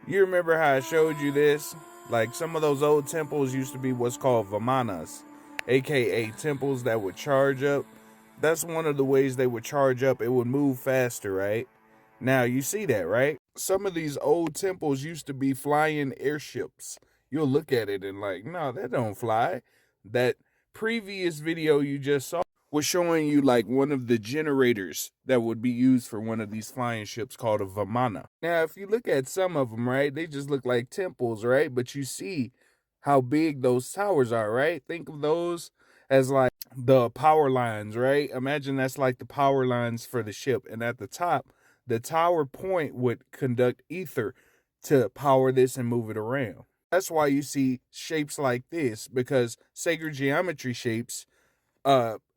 You remember how I showed you this? Like some of those old temples used to be what's called Vimanas, aka temples that would charge up. That's one of the ways they would charge up. It would move faster, right? Now you see that, right? Some of these old temples used to be flying airships. You'll look at it and like, no, that don't fly. That previous video you just saw was showing you like one of the generators that would be used for one of these flying ships called a Vimana. Now, if you look at some of them, right, they just look like temples, right? But you see how big those towers are, right? Think of those as like the power lines, right? Imagine that's like the power lines for the ship. And at the top, the tower point would conduct ether to power this and move it around. That's why you see shapes like this, because sacred geometry shapes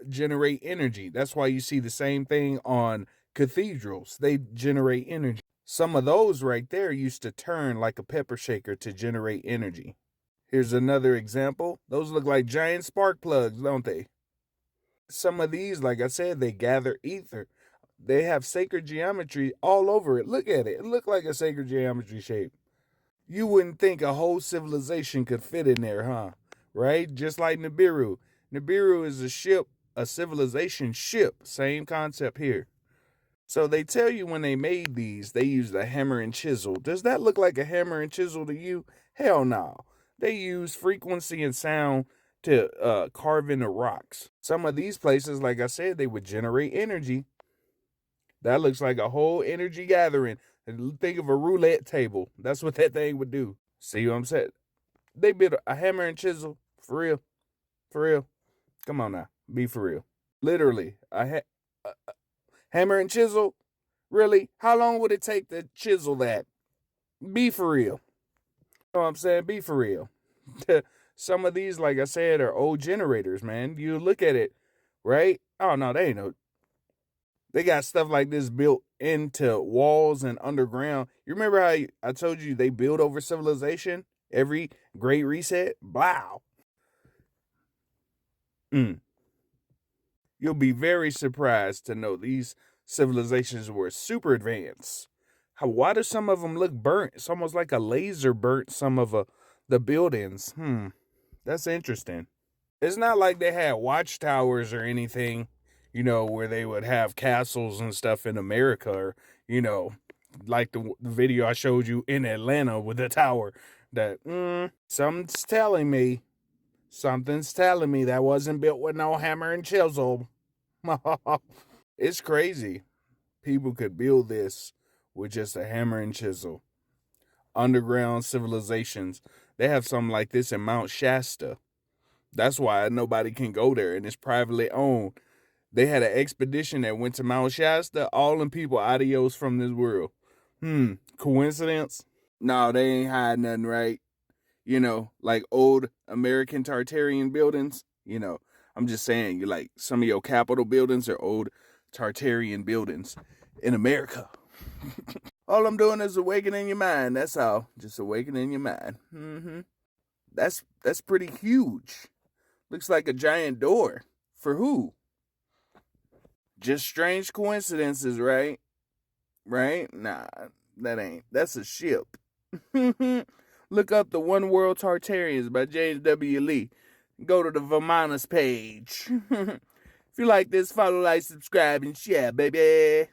generate energy. That's why you see the same thing on cathedrals. They generate energy. Some of those right there used to turn like a pepper shaker to generate energy. Here's another example. Those look like giant spark plugs, don't they? Some of these, like I said, they gather ether. They have sacred geometry all over it. Look at it. It looked like a sacred geometry shape. You wouldn't think a whole civilization could fit in there, huh? Right? Just like Nibiru. Nibiru is a ship, a civilization ship. Same concept here. So they tell you when they made these, they used a hammer and chisel. Does that look like a hammer and chisel to you? Hell no. They use frequency and sound to carve into rocks. Some of these places, like I said, they would generate energy. That looks like a whole energy gathering. Think of a roulette table. That's what that thing would do. See what I'm saying? They built a hammer and chisel. For real. For real. Come on now. Be for real. Literally. A hammer and chisel? Really? How long would it take to chisel that? Be for real. You know what I'm saying? Be for real. Some of these, like I said, are old generators, man. You look at it, right? Oh, no, they ain't no. They got stuff like this built into walls and underground. You remember how I told you they build over civilization? Every Great Reset? Wow. You'll be very surprised to know these civilizations were super advanced. Why do some of them look burnt? It's almost like a laser burnt some of the buildings. That's interesting. It's not like they had watchtowers or anything, where they would have castles and stuff in America, or, like the video I showed you in Atlanta with the tower. That something's telling me that wasn't built with no hammer and chisel. It's crazy. People could build this with just a hammer and chisel. Underground civilizations. They have something like this in Mount Shasta. That's why nobody can go there, and it's privately owned. They had an expedition that went to Mount Shasta. All them people adios from this world. Coincidence? No, they ain't hiding nothing, right? Like old American Tartarian buildings. I'm just saying, like some of your Capitol buildings are old Tartarian buildings in America. All I'm doing is awakening your mind. That's all. Just awakening your mind. That's pretty huge. Looks like a giant door. For who? Just strange coincidences, right? Right? Nah, that ain't. That's a ship. Look up the One World Tartarians by James W. Lee. Go to the Vimanas page. If you like this, follow, like, subscribe, and share, baby.